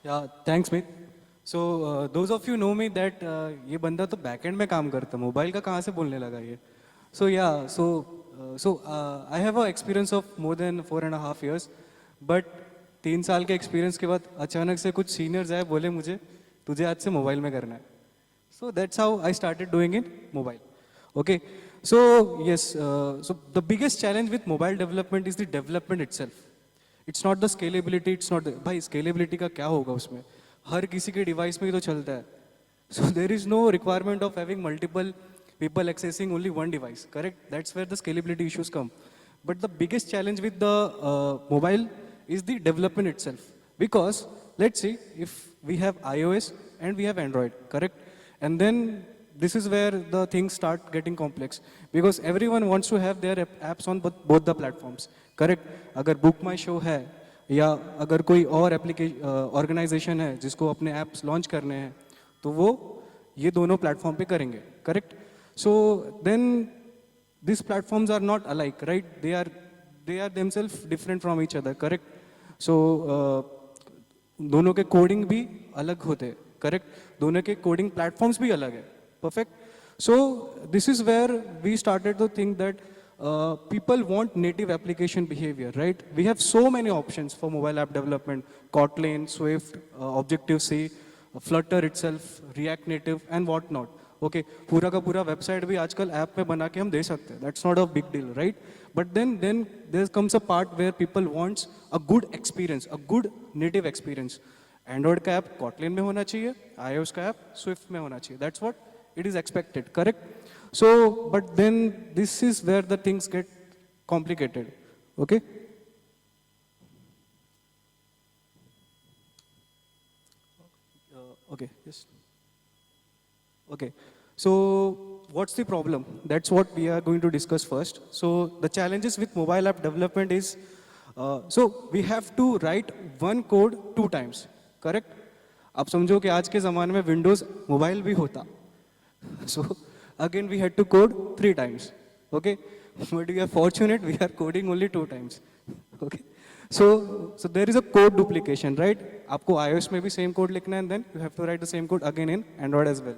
Yeah, thanks, Meet. So, those of you know me that ये बंदा तो backend में काम करता है, मोबाइल का कहाँ से बोलने लगा ये? So yeah, I have a experience of more than 4.5 years, but 3 साल के experience के बाद अचानक से कुछ seniors आए बोले मुझे तुझे आज से मोबाइल में करना है. So that's how I started doing it mobile. Okay. So yes, so the biggest challenge with mobile development is the development itself. It's not the scalability, it's not the, भाई scalability का क्या होगा उसमें? हर किसी के डिवाइस में ही तो चलता है. So there is no requirement of having multiple people accessing only one device, correct? That's where the scalability issues come. But the biggest challenge with the mobile is the development itself. Because let's see if we have iOS and we have Android, correct? And then this is where the things start getting complex because everyone wants to have their apps on both the platforms, correct? अगर book माई show है या अगर कोई और application organisation है जिसको अपने apps launch करने हैं तो वो ये दोनों प्लेटफॉर्म पे करेंगे, correct? So then these platforms are not alike, right? They are themselves different from each other, correct? So दोनों के कोडिंग भी अलग होते हैं, करेक्ट? दोनों के कोडिंग प्लेटफॉर्म्स भी अलग है, perfect? So this is where we started to think that people want native application behavior, right? We have so many options for mobile app development: Kotlin, Swift, Objective-C, Flutter itself, React Native, and whatnot. Okay, पूरा का पूरा website भी आजकल app में बना के हम दे सकते हैं. That's not a big deal, right? But then there comes a part where people wants a good experience, a good native experience. Android का ऐप Kotlin में होना चाहिए, iOS का ऐप Swift में होना चाहिए. That's what it is expected, correct? So, but then this is where the things get complicated, okay? Okay, yes. Okay, so what's the problem? That's what we are going to discuss first. So the challenges with mobile app development is, so we have to write one code 2 times, correct? आप समझो कि आज के ज़माने में Windows mobile भी होता. So again we had to code 3 times, okay? But we are fortunate we are coding only 2 times, okay? So there is a code duplication, right? आपको iOS में भी same code लिखना है and then you have to write the same code again in Android as well.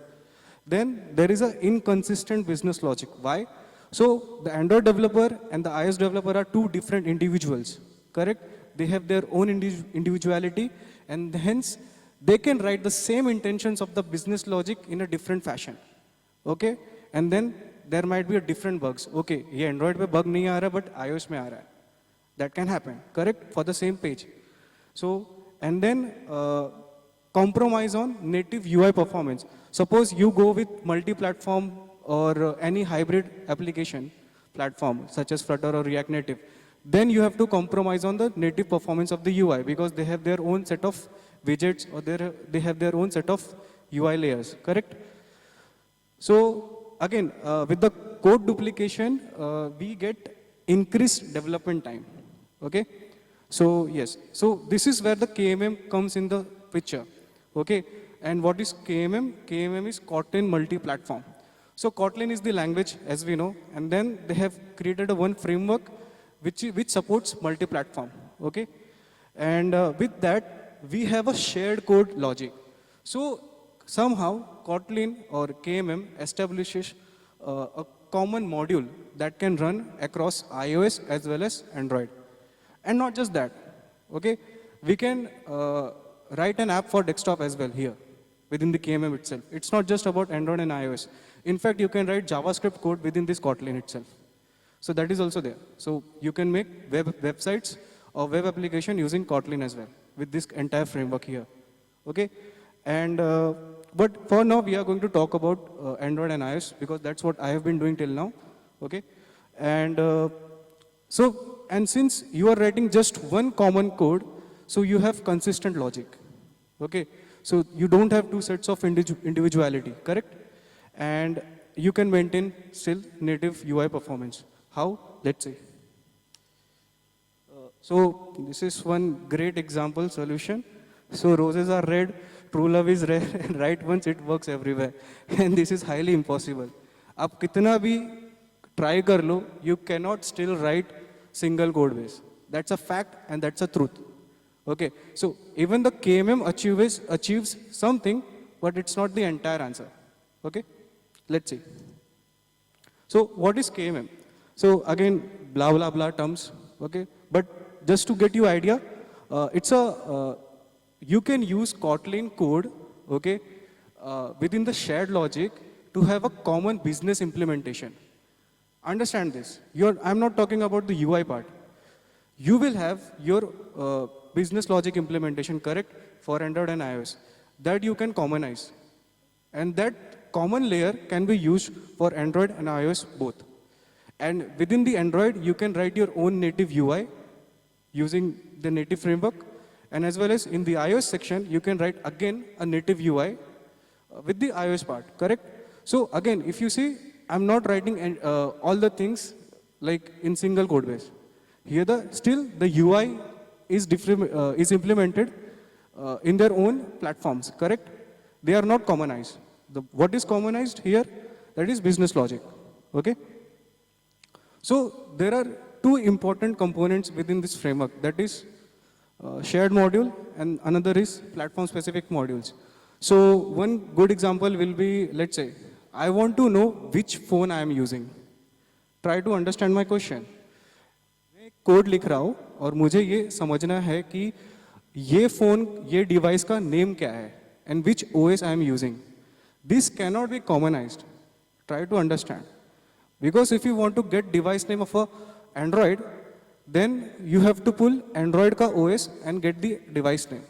Then there is an inconsistent business logic. Why? So the Android developer and the iOS developer are two different individuals, correct? They have their own individuality and hence they can write the same intentions of the business logic in a different fashion, okay? And then there might be a different bugs. Okay, ये Android पे bug नहीं आ रहा but iOS में आ रहा है. That can happen, correct? For the same page. So, and then compromise on native UI performance. Suppose you go with multi-platform or any hybrid application platform such as Flutter or React Native. Then you have to compromise on the native performance of the UI because they have their own set of widgets or they have their own set of UI layers, correct? So again, with the code duplication, we get increased development time, okay? So yes, so this is where the KMM comes in the picture, okay? And what is KMM? KMM is Kotlin multi-platform. So Kotlin is the language as we know, and then they have created a one framework which supports multi-platform, okay? And with that, we have a shared code logic. So somehow Kotlin or KMM establishes a common module that can run across iOS as well as Android. And not just that, okay? We can write an app for desktop as well here within the KMM itself. It's not just about Android and iOS. In fact, you can write JavaScript code within this Kotlin itself. So that is also there. So you can make websites or web application using Kotlin as well with this entire framework here, okay? And but for now, we are going to talk about Android and iOS because that's what I have been doing till now, okay? And and since you are writing just one common code, so you have consistent logic, okay? So you don't have two sets of individuality, correct? And you can maintain still native UI performance. How? Let's see. So this is one great example solution. So roses are red, true love is rare, and right once it works everywhere. And this is highly impossible. आप कितना भी try कर लो, you cannot still write single code base. That's a fact and that's a truth. Okay, so even the KMM achieves something, but it's not the entire answer. Okay, let's see. So what is KMM? So again, blah blah blah terms. Okay, but just to get you idea, it's a you can use Kotlin code. Okay, within the shared logic to have a common business implementation. Understand this. I'm not talking about the UI part. You will have your business logic implementation, correct, for Android and iOS that you can commonize. And that common layer can be used for Android and iOS both. And within the Android, you can write your own native UI using the native framework. And as well as in the iOS section, you can write again a native UI with the iOS part, correct? So again, if you see, I'm not writing all the things like in single code base. Here, still the UI is implemented in their own platforms, correct? They are not commonized. What is commonized here? That is business logic, okay? So there are two important components within this framework. That is shared module and another is platform-specific modules. So one good example will be, let's say, I want to know which phone I am using. Try to understand my question. मैं code लिख रहा हूँ और मुझे ये समझना है कि ये फोन, ये डिवाइस का नेम क्या है and which OS I am using. This cannot be commonized. Try to understand. Because if you want to get device name of a Android, then you have to pull Android ka OS and get the device name.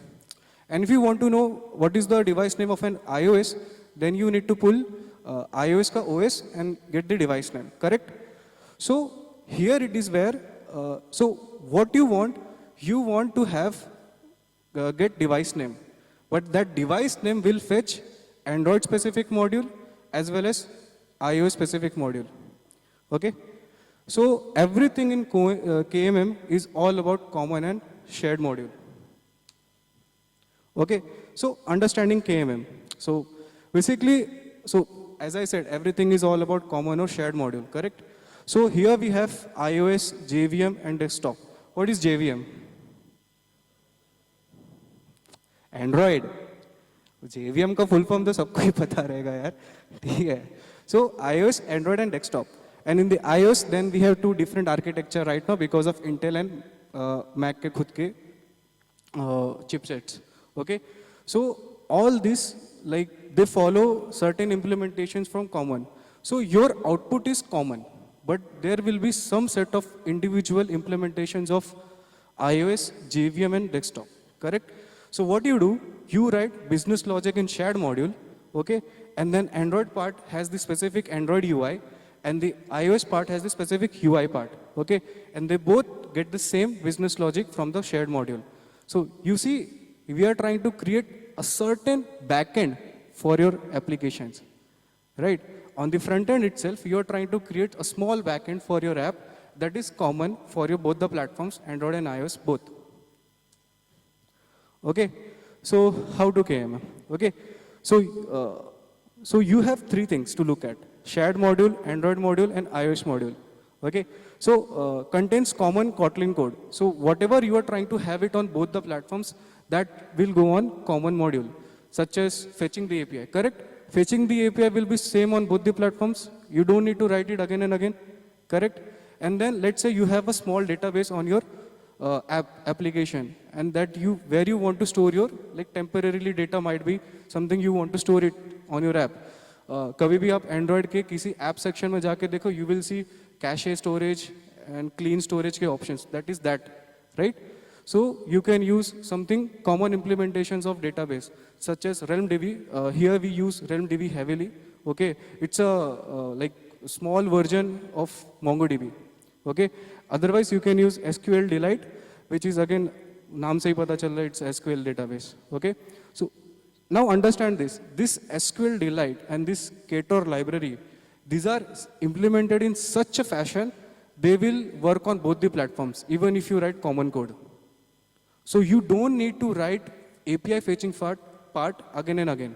And if you want to know what is the device name of an iOS, then you need to pull iOS ka OS and get the device name, correct? So here it is where, so what you want to have get device name. But that device name will fetch Android specific module as well as iOS specific module, okay? So everything in KMM is all about common and shared module. Okay, so understanding KMM. So basically, so as I said, everything is all about common or shared module, correct? So here we have iOS, JVM and desktop. What is JVM? Android. JVM का full form तो सबको ही पता रहेगा यार, ठीक है? So iOS, Android and desktop. And in the iOS, then we have two different architecture right now because of Intel and Mac के खुद के chipsets. Okay, so all this, like, they follow certain implementations from common. So your output is common, but there will be some set of individual implementations of iOS, JVM and desktop, correct? So what you do, you write business logic in shared module, okay? And then Android part has the specific Android UI and the iOS part has the specific UI part, okay? And they both get the same business logic from the shared module. So you see, we are trying to create a certain backend for your applications, right? On the front end itself, you are trying to create a small backend for your app that is common for your both the platforms, Android and iOS both. Okay, so how to KMM? Okay, so you have three things to look at: shared module, Android module, and iOS module. Okay, so contains common Kotlin code. So whatever you are trying to have it on both the platforms, that will go on common module, such as fetching the API, correct? Fetching the API will be same on both the platforms. You don't need to write it again and again, correct? And then let's say you have a small database on your application, and that where you want to store your, like, temporarily data might be something you want to store it on your app. कभी भी आप Android के किसी app section में जाके देखो, you will see cache storage and clean storage के options. That is that, right? So you can use something common implementations of database, such as RealmDB. Here we use RealmDB heavily. Okay, it's a like small version of MongoDB. Okay, otherwise you can use SQLite, which is again नाम से ही पता चल रहा है, it's SQL database. Okay, so now understand this. This SQLite and this Ktor library, these are implemented in such a fashion they will work on both the platforms, even if you write common code. So you don't need to write API fetching part again and again.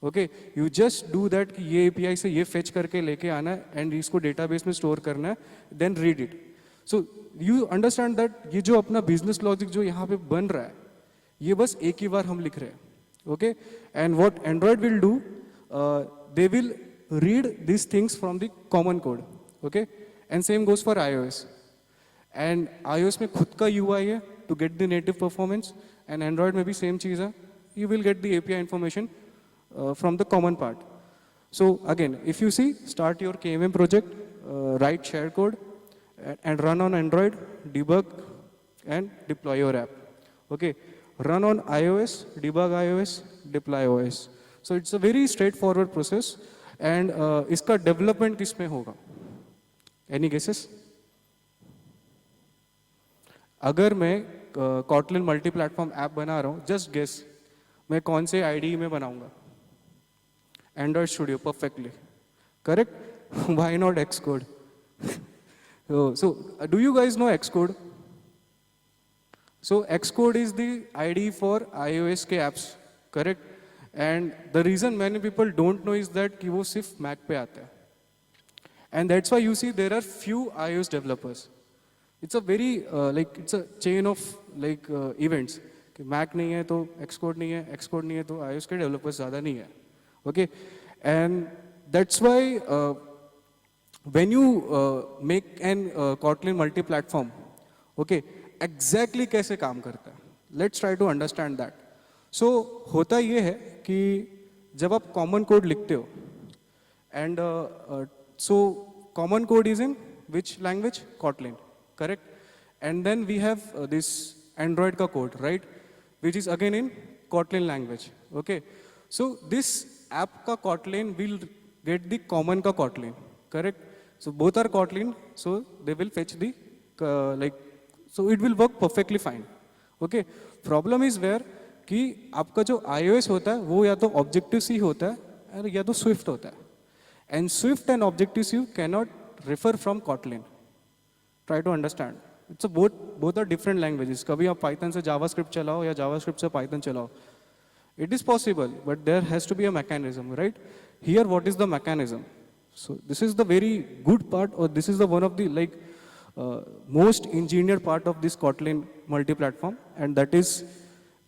Okay, you just do that कि ये API से ये fetch करके लेके आना है and इसको database में store करना है, then read it. So you understand that ये जो अपना business logic जो यहाँ पे बन रहा है, ये बस एक ही बार हम लिख रहे हैं, okay? And what Android will do, they will read these things from the common code, okay? And same goes for iOS. And iOS में खुद का UI है to get the native performance, and Android में भी same चीज़ है. You will get the API information from the common part. So again, if you see, start your KMM project, write share code, and run on Android, debug, and deploy your app. Okay, run on iOS, debug iOS, deploy OS. So it's a very straightforward process. And इसका development किस में होगा? Any guesses? अगर मैं Kotlin multi-platform app बना रहा हूँ, just guess, मैं कौन से IDE में बनाऊंगा? Android Studio, perfectly. Correct? Why not Xcode? So, do you guys know Xcode? So, Xcode is the IDE for iOS के apps, correct? And the reason many people don't know is that कि वो सिर्फ Mac पे आता है. And that's why you see there are few iOS developers. It's a very, it's a chain of events. कि Mac नहीं है तो Xcode नहीं है, Xcode नहीं है तो iOS के developers ज़्यादा नहीं है. Okay? And that's why when you make an Kotlin multi-platform, okay, exactly कैसे काम करता है? Let's try to understand that. So होता ये है कि जब आप common code लिखते हो, and so common code is in which language? Kotlin, correct? And then we have this Android का code, right? Which is again in Kotlin language, okay? So this app का Kotlin will get the common का Kotlin, correct? So both are Kotlin, so they will fetch the so it will work perfectly fine, okay? Problem is where कि आपका जो iOS होता है वो या तो Objective-C होता है या तो Swift होता है, and Swift and Objective-C cannot refer from Kotlin. Try to understand. It's a both are different languages. कभी आप Python से JavaScript चलाओ या JavaScript से Python चलाओ. It is possible, but there has to be a mechanism, right? Here, what is the mechanism? So this is the very good part, or this is the one of the most engineered part of this Kotlin multi-platform, and that is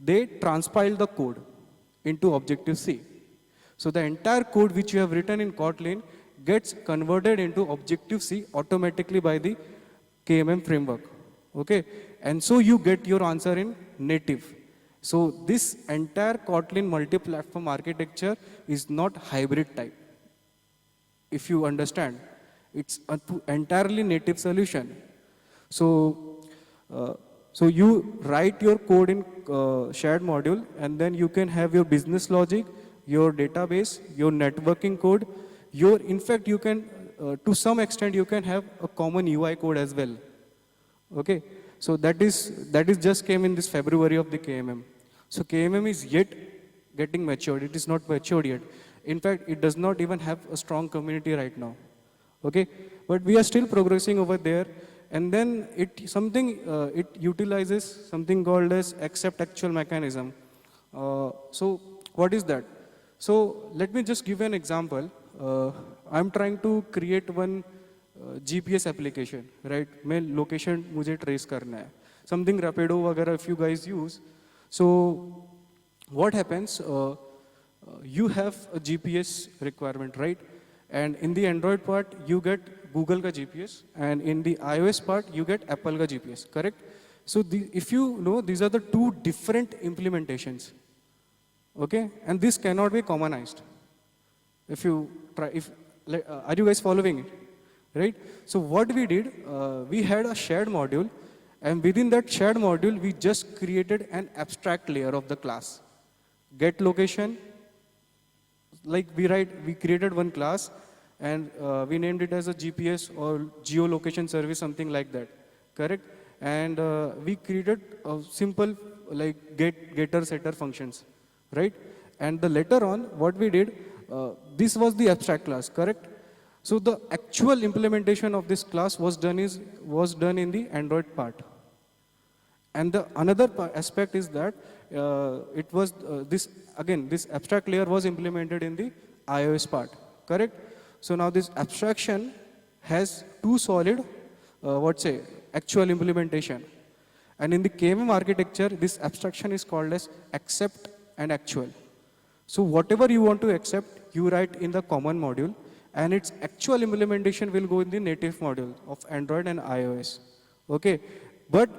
they transpile the code into Objective-C. So the entire code which you have written in Kotlin gets converted into Objective-C automatically by the KMM framework, okay? And so you get your answer in native. So this entire Kotlin multi-platform architecture is not hybrid type. If you understand, it's an entirely native solution. So, so you write your code in shared module, and then you can have your business logic, your database, your networking code. In fact, you can, to some extent, you can have a common UI code as well. Okay. So that is just came in this February of the KMM. So KMM is yet getting matured. It is not matured yet. In fact, it does not even have a strong community right now. Okay, but we are still progressing over there. And then it utilizes something called as accept actual mechanism. So what is that? So let me just give an example. I'm trying to create one GPS application, right? मैं location मुझे trace करना है. Something Rapido वगैरह if you guys use. So what happens? You have a GPS requirement, right? And in the Android part, you get Google ka GPS, and in the iOS part, you get Apple ka GPS, correct? So if you know, these are the two different implementations, okay? And this cannot be commonized. If you try, are you guys following it? Right? So what we did, we had a shared module, and within that shared module, we just created an abstract layer of the class. Get location, we created one class, and we named it as a GPS or geolocation service, something like that, correct? And we created a simple getter setter functions, right? And later on, what we did, this was the abstract class, correct? So the actual implementation of this class was done in the Android part. And the another aspect is that it was this abstract layer was implemented in the iOS part, correct? So now this abstraction has two solid, actual implementation. And in the KMM architecture, this abstraction is called as accept and actual. So whatever you want to accept, you write in the common module, and its actual implementation will go in the native module of Android and iOS. Okay, but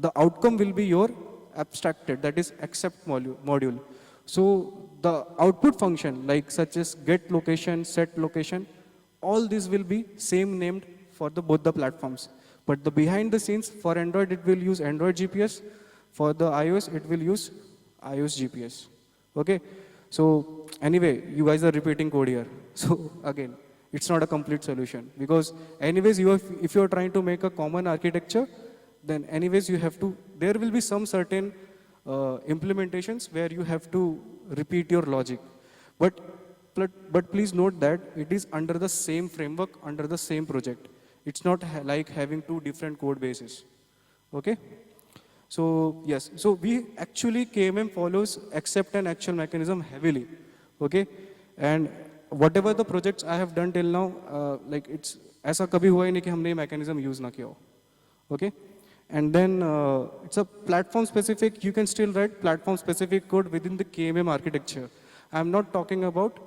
the outcome will be your abstracted, that is accept module. So the output function, like such as get location, set location, all these will be same named for the both the platforms. But the behind the scenes, for Android it will use Android GPS, for the iOS it will use iOS GPS. Okay, so anyway, you guys are repeating code here. So again, it's not a complete solution, because anyways if you are trying to make a common architecture, then anyways you have to, there will be some certain implementations where you have to repeat your logic. But, but please note that it is under the same framework, under the same project. It's not like having two different code bases. Okay? So yes, so we actually KMM follows accept and actual mechanism heavily. Okay? And whatever the projects I have done till now, like it's ऐसा कभी हुआ ही नहीं कि हमने ये mechanism use ना किया हो. Okay? And then it's a platform specific, you can still write platform specific code within the KMM architecture. I'm not talking about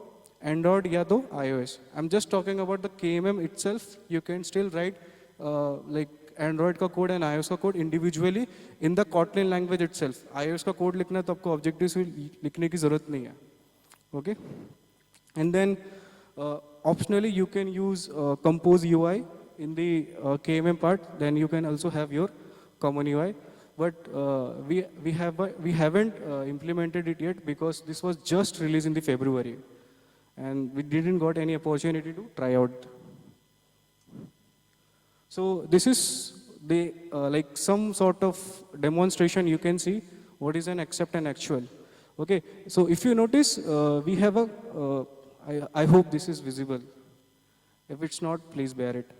Android या तो iOS. I'm just talking about the KMM itself. You can still write like Android का code and iOS का code individually in the Kotlin language itself. iOS का code लिखना है तो आपको Objective C लिखने की ज़रूरत नहीं है. Okay? And then optionally you can use Compose UI in the KMM part. Then you can also have your common UI. But we haven't implemented it yet because this was just released in the February. And we didn't got any opportunity to try out. So this is the like some sort of demonstration. You can see what is an accept and actual. Okay, so if you notice, we have a, I hope this is visible. If it's not, please bear it.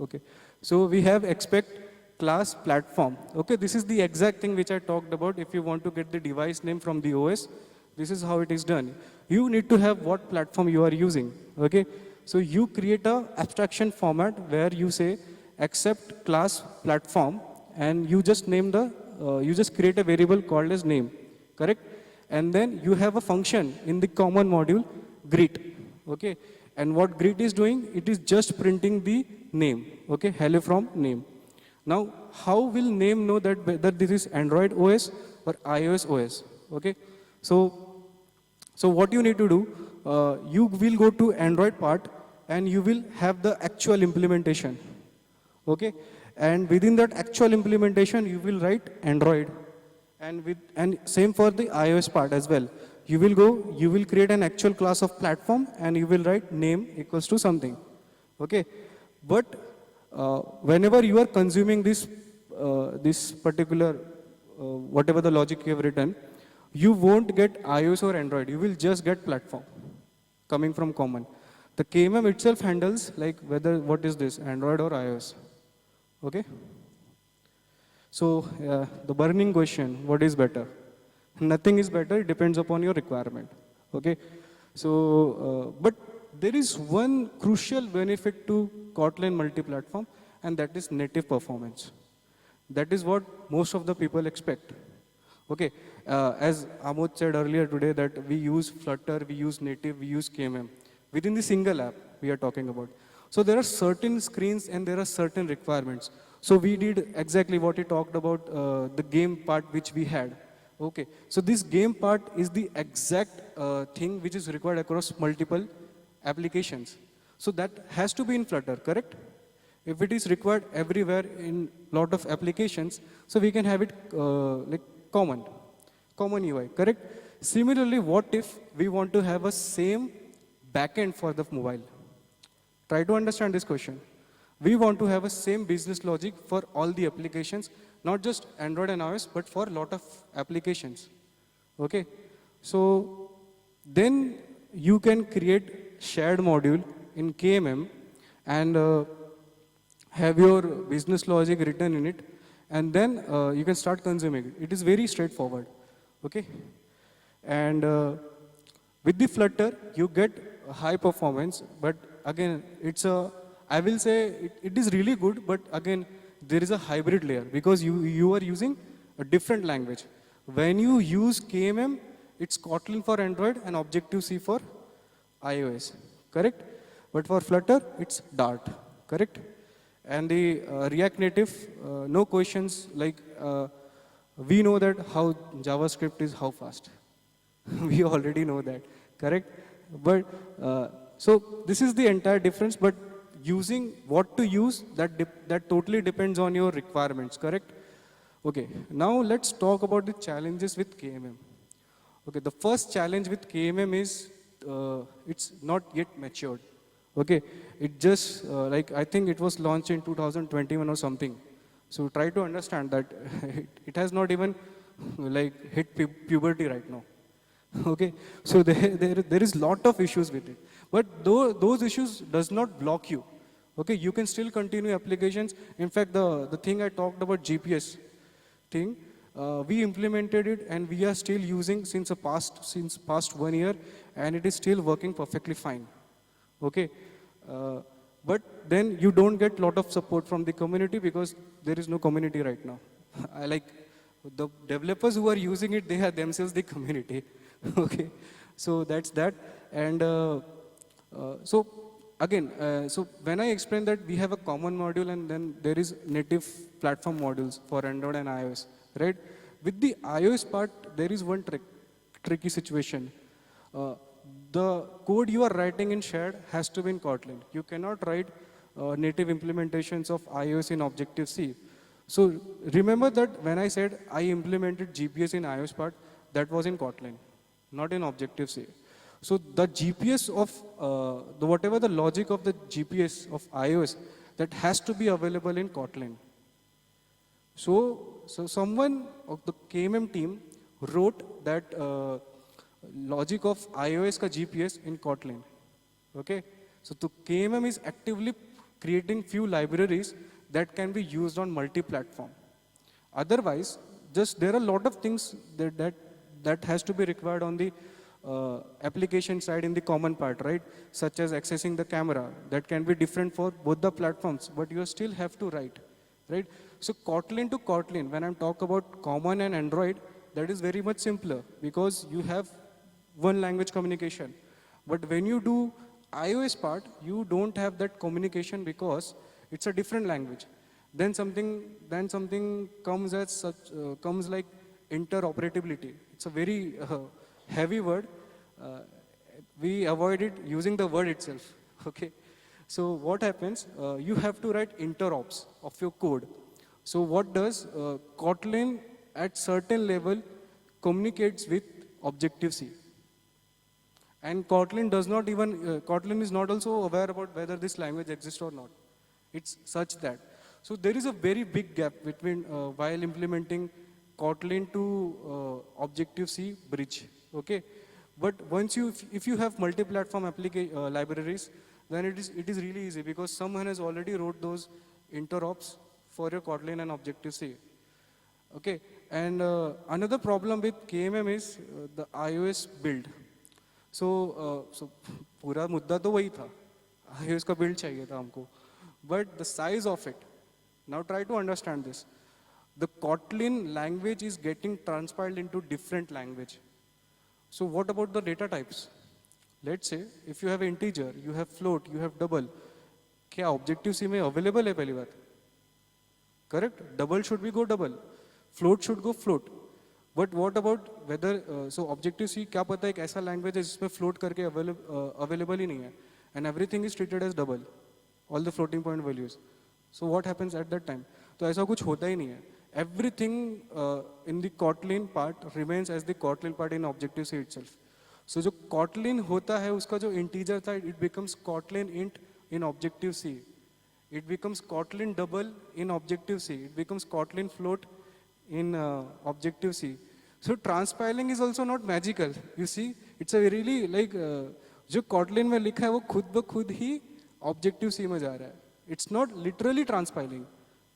Okay, so we have expect class platform. Okay, this is the exact thing which I talked about. If you want to get the device name from the OS, this is how it is done. You need to have what platform you are using. Okay, so you create a abstraction format where you say accept class platform, and you just name the, you just create a variable called as name, correct? And then you have a function in the common module greet. Okay, and what greet is doing, it is just printing the name. Okay, hello from name. Now, how will name know that whether this is Android OS or iOS OS? Okay, so what you need to do, you will go to Android part and you will have the actual implementation. Okay, and within that actual implementation, you will write Android, and same for the iOS part as well. You will go, you will create an actual class of platform and you will write name equals to something. Okay, but whenever you are consuming this this particular whatever the logic you have written, you won't get iOS or Android. You will just get platform coming from common. The KMM itself handles like whether what is this, Android or iOS. Okay. So the burning question, what is better? Nothing is better. It depends upon your requirement. Okay. So, but there is one crucial benefit to Kotlin multi-platform, and that is native performance. That is what most of the people expect. Okay, as Amod said earlier today that we use Flutter, we use native, we use KMM. Within the single app we are talking about. So there are certain screens and there are certain requirements. So we did exactly what he talked about, the game part which we had. Okay, so this game part is the exact thing which is required across multiple applications. So that has to be in Flutter, correct? If it is required everywhere in lot of applications, so we can have it like common UI, correct? Similarly, what if we want to have a same backend for the mobile? Try to understand this question. We want to have a same business logic for all the applications, not just Android and iOS, but for a lot of applications. Okay, so then you can create shared module in KMM and have your business logic written in it, and then you can start consuming it. It is very straightforward. Okay, and with the Flutter, you get high performance, but again, it's a, I will say it is really good, but again, there is a hybrid layer because you are using a different language. When you use KMM, it's Kotlin for Android and Objective-C for iOS, correct? But for Flutter, it's Dart, correct? And the React Native, no questions, like we know that how JavaScript is how fast. We already know that, correct? But so this is the entire difference, but using what to use, that totally depends on your requirements, correct? Okay, now let's talk about the challenges with KMM. Okay, the first challenge with KMM is it's not yet matured. Okay, it just like I think it was launched in 2021 or something. So try to understand that it has not even like hit puberty right now. Okay, so there is lot of issues with it, but those issues does not block you. Okay, you can still continue applications. In fact, the thing I talked about GPS thing, we implemented it and we are still using since past 1 year, and it is still working perfectly fine. Okay, but then you don't get lot of support from the community because there is no community right now. I like the developers who are using it, they are themselves the community. Okay, so that's that. And so again, so when I explain that we have a common module and then there is native platform modules for Android and iOS, right? With the iOS part, there is one tricky situation. The code you are writing in shared has to be in Kotlin. You cannot write native implementations of iOS in Objective-C. So remember that when I said I implemented GPS in iOS part, that was in Kotlin, not in Objective-C. So the GPS of, whatever the logic of the GPS of iOS, that has to be available in Kotlin. So someone of the KMM team wrote that logic of iOS ka GPS in Kotlin. Okay, so the KMM is actively creating few libraries that can be used on multi-platform. Otherwise, just there are a lot of things that has to be required on the application side in the common part, right? Such as accessing the camera, that can be different for both the platforms, but you still have to write, right? So Kotlin to Kotlin, when I'm talk about common and Android, that is very much simpler because you have one language communication. But when you do iOS part, you don't have that communication because it's a different language. Then something comes as such, comes like interoperability. It's a very heavy word. We avoid it using the word itself. Okay. So what happens? You have to write interops of your code. So what does Kotlin at certain level communicates with Objective-C? And Kotlin does not even, Kotlin is not also aware about whether this language exists or not. It's such that. So there is a very big gap between while implementing Kotlin to Objective-C bridge. Okay, but once if you have multi-platform libraries, then it is really easy because someone has already wrote those interops for your Kotlin and Objective-C. Okay, and another problem with KMM is the iOS build. So पूरा मुद्दा तो वही था, iOS का build चाहिए था हमको, but the size of it. Now try to understand this. The Kotlin language is getting transpiled into different language. So what about the data types? Let's say if you have integer, you have float, you have double. क्या Objective-C में available है पहली बात? Correct? Double should be go double. Float should go float. But what about whether so Objective-C क्या पता है एक ऐसा language है जिसमें float करके available ही नहीं है, and everything is treated as double, all the floating point values. So what happens at that time? तो ऐसा कुछ होता ही नहीं है. Everything in the Kotlin part remains as the Kotlin part in Objective-C itself. So जो Kotlin होता है उसका जो integer था, it becomes Kotlin int in Objective-C. It becomes Kotlin double in Objective-C. It becomes Kotlin float in Objective-C. So transpiling is also not magical. You see, it's a really like जो Kotlin में लिखा है वो खुद ब खुद ही Objective-C में जा रहा है. It's not literally transpiling.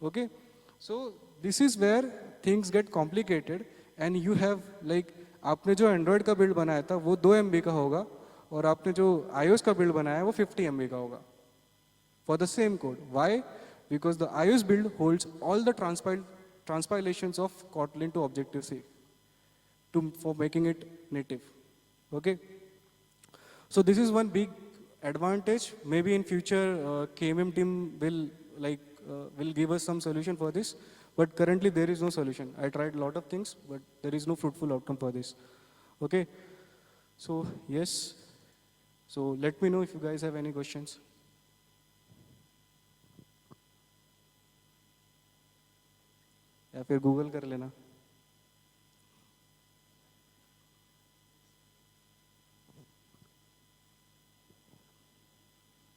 Okay, so this is where things get complicated, and you have like आपने जो Android का build बनाया था वो 2 MB का होगा और आपने जो iOS का build बनाया है वो 50 MB का होगा for the same code. Why? because the iOS build holds all the transpilations of Kotlin to Objective-C for making it native. Okay. So this is one big advantage. Maybe in future, KMM team will give us some solution for this. But currently there is no solution. I tried a lot of things, but there is no fruitful outcome for this. Okay. So yes. So let me know if you guys have any questions. या फिर Google कर लेना.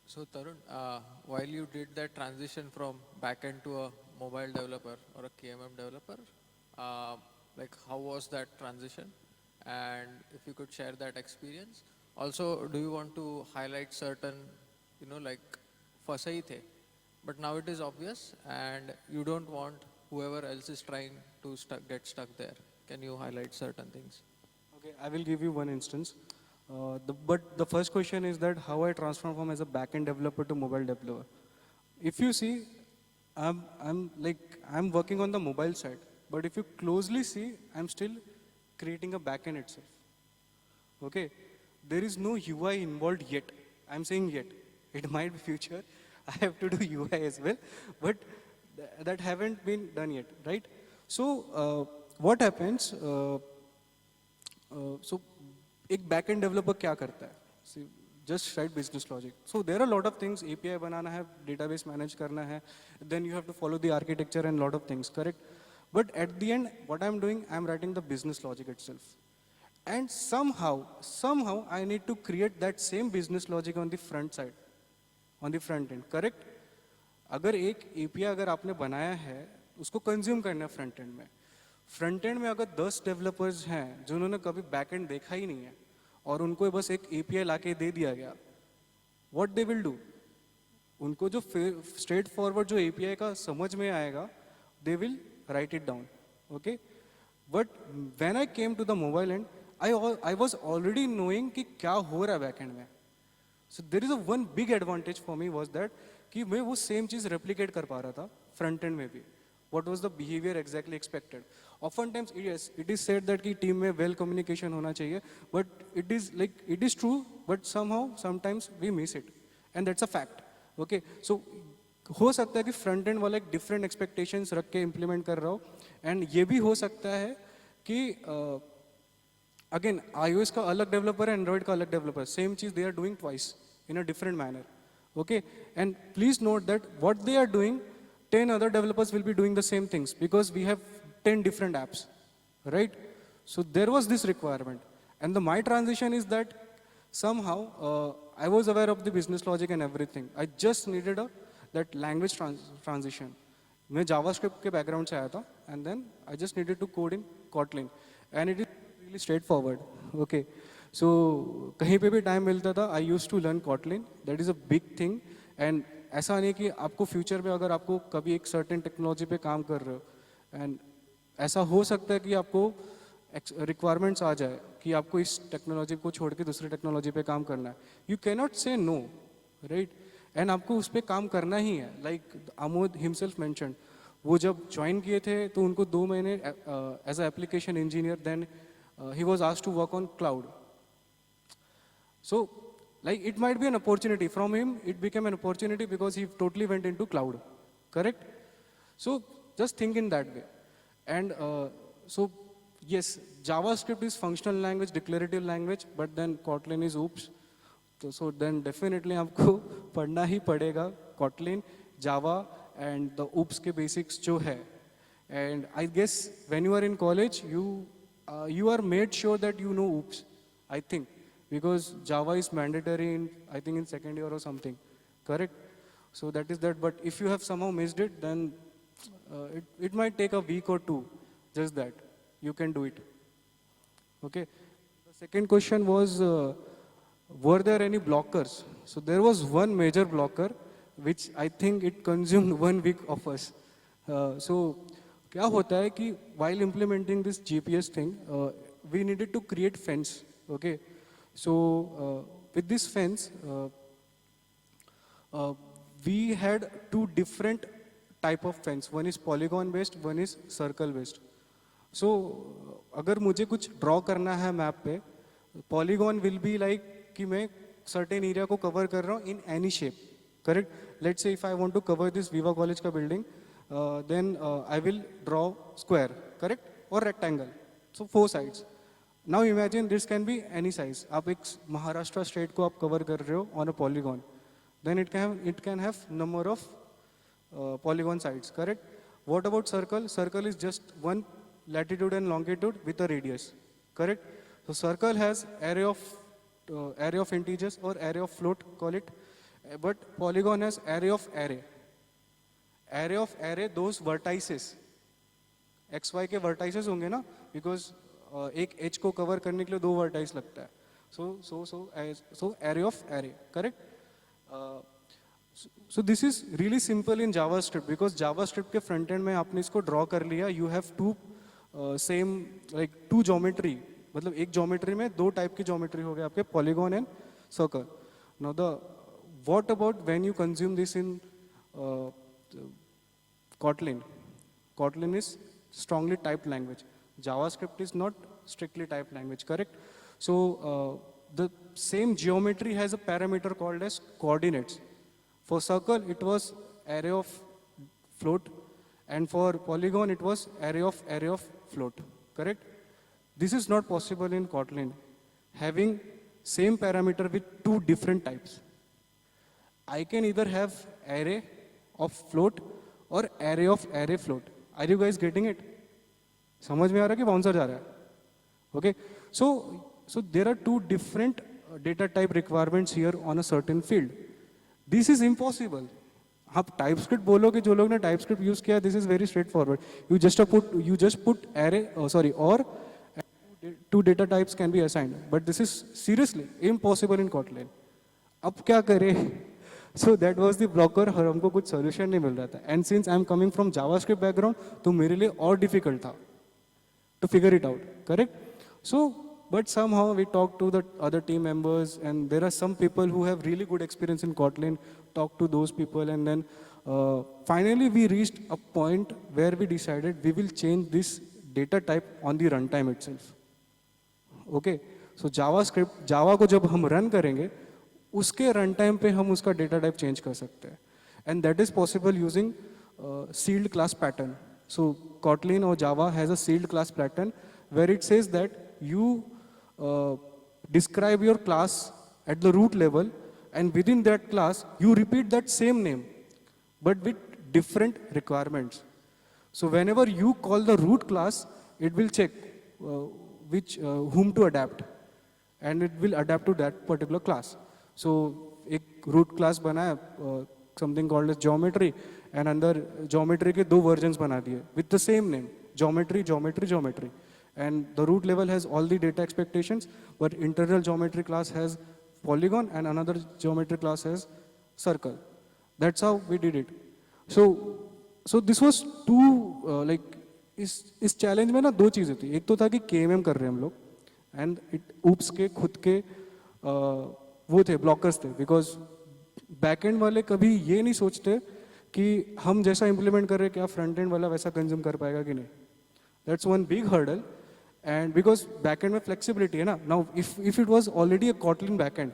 So Tarun, while you did that transition from backend to a mobile developer or a KMM developer, like how was that transition? And if you could share that experience. Also, do you want to highlight certain, like फंसा ही थे, but now it is obvious and you don't want whoever else is trying to get stuck there. Can you highlight certain things? Okay, I will give you one instance. But the first question is that how I transform from as a backend developer to mobile developer. If you see, I'm working on the mobile side, but if you closely see, I'm still creating a backend itself. Okay, there is no UI involved yet. I'm saying yet. It might be future. I have to do UI as well, but that haven't been done yet, right? So what happens? So एक backend developer क्या करता है? See, just write business logic. So there are a lot of things. API बनाना है, database manage करना है. Then you have to follow the architecture and lot of things, correct? But at the end, what I'm doing, I'm writing the business logic itself. And somehow I need to create that same business logic on the front side, on the front end, correct? अगर एक API अगर आपने बनाया है, उसको consume करना है front end में. फ्रंट एंड में अगर 10 डेवलपर्स हैं जिन्होंने कभी बैक एंड देखा ही नहीं है और उनको बस एक एपीआई लाके दे दिया गया, व्हाट दे विल डू? उनको जो स्ट्रेट फॉरवर्ड जो एपीआई का समझ में आएगा, they will write it down. Okay, but when I came to the mobile and I was already knowing कि क्या हो रहा है बैक एंड में. So there is a one big advantage for me was that कि मैं वो same चीज रेप्लिकेट कर पा रहा था फ्रंट एंड में भी. What was the behavior exactly expected? Oftentimes, yes, it is said that कि team में well communication होना चाहिए, but it is true, but somehow, sometimes we miss it, and that's a fact. Okay, so हो सकता है कि front end वाला एक different expectations रख के implement कर रहा हो, and ये भी हो सकता है कि again iOS का अलग developer है, Android का अलग developer, same चीज they are doing twice in a different manner. Okay, and please note that what they are doing, 10 other developers will be doing the same things because we have 10 different apps, right? So there was this requirement. And my transition is that somehow I was aware of the business logic and everything. I just needed that language transition. मैं JavaScript के background से आया था, and then I just needed to code in Kotlin. And it is really straightforward. Okay. So कहीं पे भी time मिलता था, I used to learn Kotlin. That is a big thing. And ऐसा नहीं कि आपको फ्यूचर में अगर आपको कभी एक सर्टेन टेक्नोलॉजी पे काम कर रहे हो एंड ऐसा हो सकता है कि आपको रिक्वायरमेंट्स आ जाए कि आपको इस टेक्नोलॉजी को छोड़ के दूसरी टेक्नोलॉजी पे काम करना है, यू कैन नॉट से नो, राइट? एंड आपको उस पर काम करना ही है. लाइक आमोद हिमसेल्फ मेंशन, वो जब ज्वाइन किए थे तो उनको 2 महीने as a application engineer, then he was asked to work on cloud. So like it might be an opportunity from him, it became an opportunity because he totally went into cloud, correct? So just think in that way. And so yes, JavaScript is functional language, declarative language, but then Kotlin is oops. So then definitely आपको पढ़ना ही पड़ेगा Kotlin, Java and the oops के basics जो है. And I guess when you are in college, you are made sure that you know oops, I think. Because Java is mandatory in, I think, in second year or something, correct? So that is that. But if you have somehow missed it, then it might take a week or 2, just that. You can do it. Okay. The second question was, were there any blockers? So there was one major blocker, which I think it consumed 1 week of us. So क्या होता है कि while implementing this GPS thing, we needed to create fence, okay? So with this fence, we had 2 different type of fence. One is polygon based, one is circle based. So अगर मुझे कुछ draw करना है map पे, polygon will be like कि मैं certain area को cover कर रहा हूँ in any shape, correct. Let's say if I want to cover this viva college का building, then I will draw square, correct, और rectangle. So 4 sides. Now imagine this can be any size. आप एक Maharashtra state को आप cover कर रहे हो on a polygon, then it can have number of polygon sides, correct. What about circle? Circle is just one latitude and longitude with a radius, correct. So circle has array of integers or array of float, call it. But polygon has array of array those vertices, xy के vertices होंगे ना, because एक edge को cover करने के लिए 2 vertices लगता है. So array of array, correct. So this is really simple in JavaScript, because JavaScript के front end में आपने इसको draw कर लिया. You have two same like 2 geometry, मतलब एक geometry में 2 type की geometry हो गए आपके, polygon and circle. Now what about when you consume this in Kotlin? Kotlin is strongly typed language. JavaScript is not strictly typed language, correct? So the same geometry has a parameter called as coordinates. For circle, it was array of float, and for polygon, it was array of float, correct? This is not possible in Kotlin, having same parameter with 2 different types. I can either have array of float or array of array float. Are you guys getting it? समझ में आ रहा है कि bouncer जा रहा है? Okay, so there are 2 different data type requirements here on a certain field. This is impossible. आप TypeScript बोलोगे, जो लोग ने TypeScript यूज किया, this is very straightforward. You just put array, or 2 data types can be assigned. But this is seriously impossible in Kotlin. अब क्या करें? So that was the blocker, और हमको कुछ solution नहीं मिल रहा था. And since I'm coming from JavaScript background, तो मेरे लिए और difficult था to figure it out, correct? So, but somehow we talked to the other team members, and there are some people who have really good experience in Kotlin, talked to those people, and then finally we reached a point where we decided we will change this data type on the runtime itself. Okay, so JavaScript, Java को जब हम run करेंगे, उसके runtime पे हम उसका data type change कर सकते हैं, and that is possible using sealed class pattern. So Kotlin or Java has a sealed class pattern where it says that you describe your class at the root level, and within that class you repeat that same name but with different requirements. So whenever you call the root class, it will check whom to adapt, and it will adapt to that particular class. So एक root class बनाया, something called as geometry, and अंदर geometry के 2 versions बना दिए with the same name, geometry. And the root level has all the data expectations, but internal geometry class has polygon, and another geometry class has circle. That's how we did it. So this was 2 like इस challenge में ना 2 चीजें थी. एक तो था कि KMM कर रहे हैं हम लोग, and oops के खुद के वो थे blockers थे, because backend वाले कभी ये नहीं सोचते कि हम जैसा implement कर रहे हैं क्या front end वाला वैसा consume कर पाएगा कि नहीं. That's one big hurdle. And because backend में flexibility है ना, now if it was already a Kotlin backend,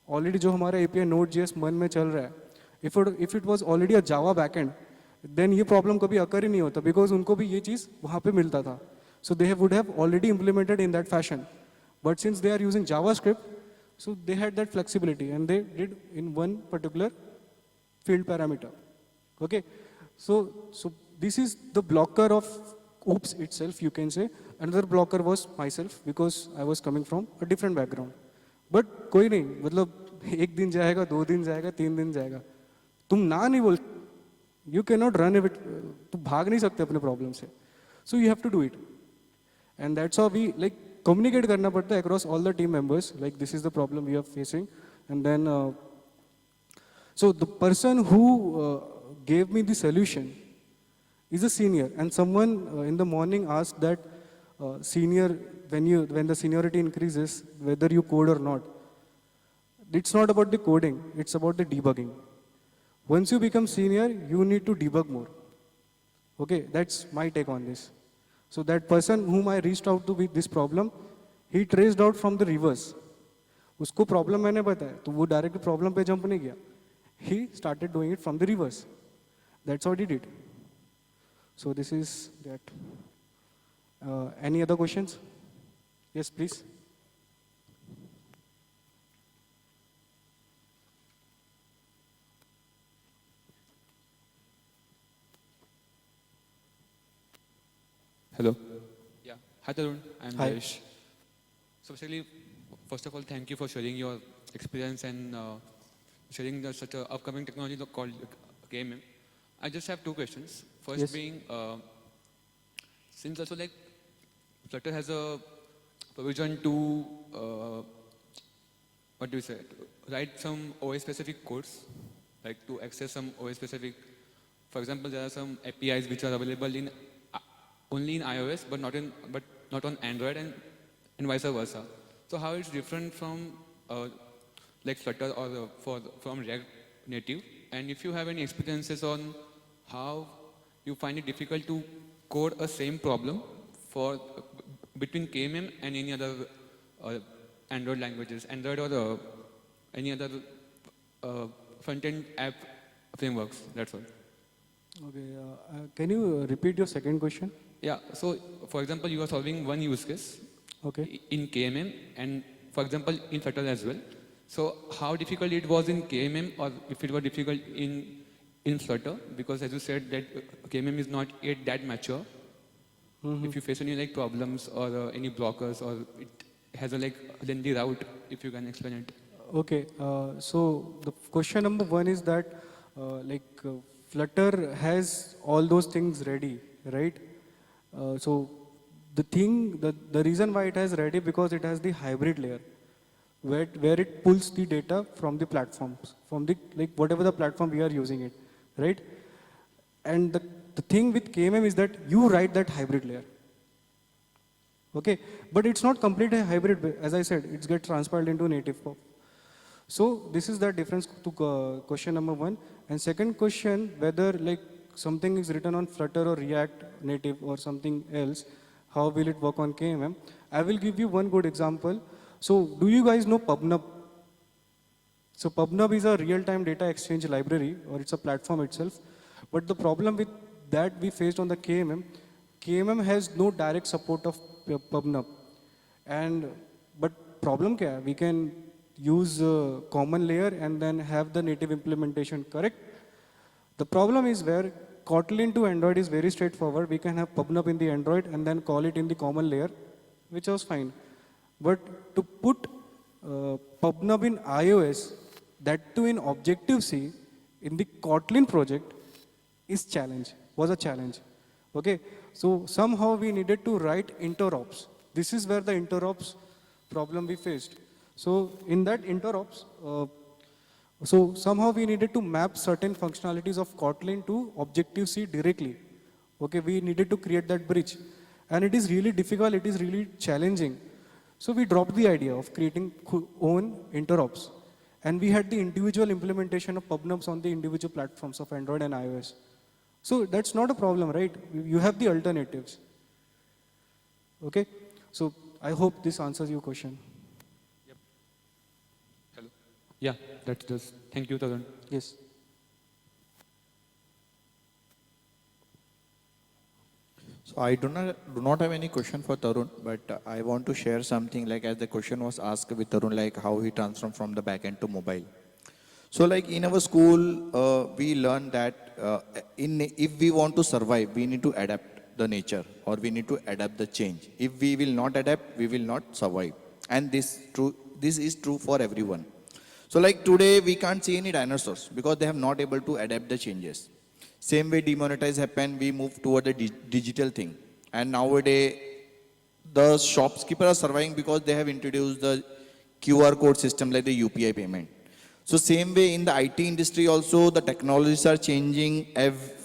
already जो हमारा API Node.js मन में चल रहा है, if it was already a Java backend, then ये problem कभी occur ही नहीं होता, because उनको भी ये चीज़ वहाँ पे मिलता था. So they would have already implemented in that fashion. But since they are using JavaScript, so they had that flexibility, and they did in one particular field parameter. Okay, so this is the blocker of oops itself, you can say. Another blocker was myself, because I was coming from a different background. But कोई नहीं, मतलब 1 दिन जाएगा, 2 दिन जाएगा, 3 दिन जाएगा, तुम ना नहीं बोल, you cannot run it, तुम भाग नहीं सकते अपने problem से. So you have to do it, and that's how we like communicate करना पड़ता है across all the team members, like this is the problem we are facing. And then so the person who gave me the solution is a senior, and someone in the morning asked that senior, when the seniority increases, whether you code or not. It's not about the coding, it's about the debugging. Once you become senior, you need to debug more. Okay, that's my take on this. So that person whom I reached out to with this problem, he traced out from the reverse. उसको problem मैंने बताया, तो वो direct problem पे jump नहीं किया. He started doing it from the reverse. That's what he did. So this is that. Any other questions? Yes, please. Hello. Yeah. Hi, Tarun. I'm Hi. Yash. So, basically, first of all, thank you for sharing your experience and sharing such a upcoming technology called KMM. I just have two questions. First Yes. being, since also like Flutter has a provision to, what do you say, to write some OS specific codes, like to access some OS specific. For example, there are some APIs which are available in only in iOS, but not on Android, and vice versa. So how it's different from like Flutter or from React Native, and if you have any experiences on how you find it difficult to code a same problem for between KMM and any other Android languages, Android or any other front-end app frameworks. That's all. Okay. Can you repeat your second question? Yeah, so for example, you are solving one use case Okay. in KMM and for example in Flutter as well. So how difficult it was in KMM or if it was difficult in Flutter, because as you said that KMM is not yet that mature. If you face any like problems or any blockers or it has a like lengthy route, if you can explain it. Okay. So the question number one is that Flutter has all those things ready, right? So the reason why it has ready because it has the hybrid layer, where it pulls the data from the platforms, from the like whatever the platform we are using it, right? And the thing with KMM is that you write that hybrid layer. Okay, but it's not completely hybrid. As I said, it gets transpiled into native pop. So this is the difference to question number one. And second question, whether like something is written on Flutter or React Native or something else, how will it work on KMM? I will give you one good example. So do you guys know PubNub? So PubNub is a real-time data exchange library, or it's a platform itself. But the problem with that we faced on the KMM has no direct support of PubNub. And but problem kya hai? We can use a common layer and then have the native implementation, correct? The problem is where Kotlin to Android is very straightforward. We can have PubNub in the Android and then call it in the common layer, which was fine. But to put PubNub in iOS, that too in Objective-C, in the Kotlin project, was a challenge. Okay, so somehow we needed to write interops. This is where the interops problem we faced. So in that interops, so somehow we needed to map certain functionalities of Kotlin to Objective-C directly. Okay, we needed to create that bridge. And it is really difficult, it is really challenging. So we dropped the idea of creating own interops. And we had the individual implementation of PubNubs on the individual platforms of Android and iOS. So that's not a problem, right? You have the alternatives. Okay, so I hope this answers your question. Hello. Yeah, that's just. Thank you, Tarun. Yes. So I do not have any question for Tarun, but I want to share something like as the question was asked with Tarun, like how he transformed from the backend to mobile. So like in our school, we learn that if we want to survive, we need to adapt the nature or we need to adapt the change. If we will not adapt, we will not survive. And this is true for everyone. So like today, we can't see any dinosaurs because they have not able to adapt the changes. Same way demonetize happened, we move toward the digital thing. And nowadays, the shopkeepers are surviving because they have introduced the QR code system like the UPI payment. So same way in the IT industry also, the technologies are changing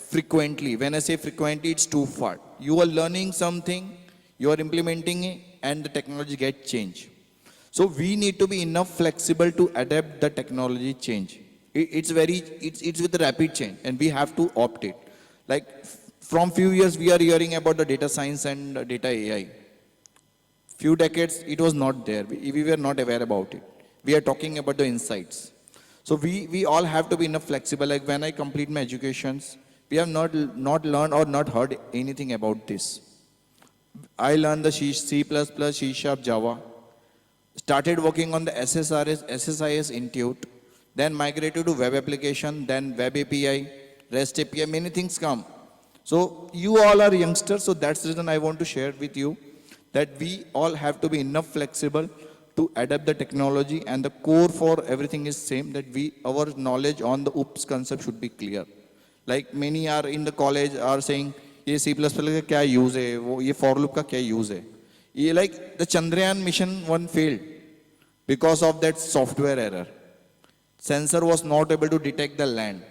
frequently. When I say frequently, it's too far. You are learning something, you are implementing it, and the technology gets changed. So we need to be enough flexible to adapt the technology change. It's with the rapid change, and we have to opt it. Like from few years, we are hearing about the data science and data AI. Few decades, it was not there. We were not aware about it. We are talking about the insights. So we all have to be enough flexible. Like when I complete my educations, we have not learned or not heard anything about this. I learned the C, C++, C Sharp, Java. Started working on the SSIS Intuit, then migrated to web application, then web API, REST API, many things come. So you all are youngsters, so that's the reason I want to share with you that we all have to be enough flexible to adapt the technology, and the core for everything is same, that our knowledge on the OOPS concept should be clear. Like many are in the college are saying, ये C++ का क्या use है, वो ये for loop का क्या use है. ये like the Chandrayaan mission one failed because of that software error. Sensor was not able to detect the land.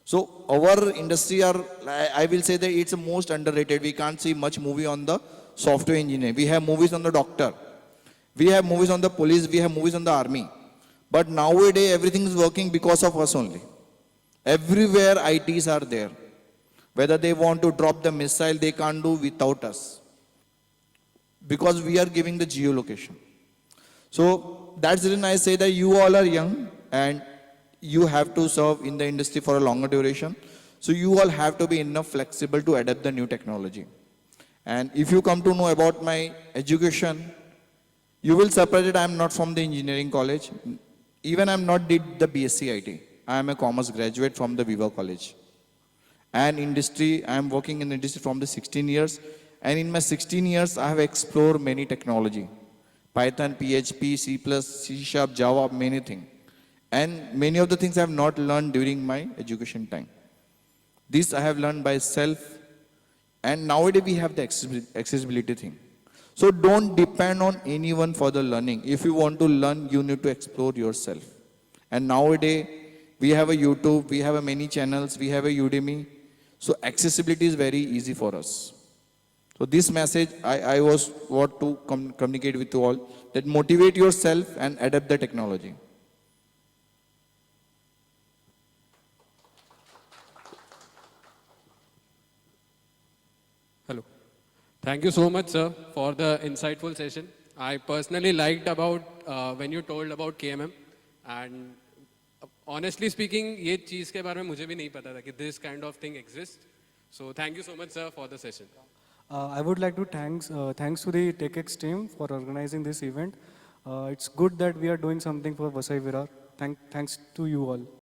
So our industry I will say that it's the most underrated. We can't see much movie on the software engineer. We have movies on the doctor. We have movies on the police. We have movies on the army. But nowadays everything is working because of us only. Everywhere ITs are there. Whether they want to drop the missile, they can't do without us. Because we are giving the geolocation. So that's the reason I say that you all are young and you have to serve in the industry for a longer duration. So you all have to be enough flexible to adapt the new technology. And if you come to know about my education, you will surprise that I am not from the engineering college. Even I am not did the BSc IT. I am a commerce graduate from the Viva College. And industry, I am working in the industry from the 16 years. And in my 16 years, I have explored many technology. Python, PHP, C++, C Sharp, Java, many things. And many of the things I have not learned during my education time. This I have learned by self. And nowadays we have the accessibility thing. So don't depend on anyone for the learning. If you want to learn, you need to explore yourself. And nowadays, we have a YouTube, we have a many channels, we have a Udemy. So accessibility is very easy for us. So this message, I was want to communicate with you all, that motivate yourself and adapt the technology. Hello. Thank you so much, sir, for the insightful session. I personally liked about when you told about KMM, and honestly speaking, ये चीज़ के बारे में मुझे भी नहीं पता था कि this kind of thing exists. So thank you so much, sir, for the session. I would like to thanks to the TechX team for organizing this event. It's good that we are doing something for Vasai Virar. Thanks to you all.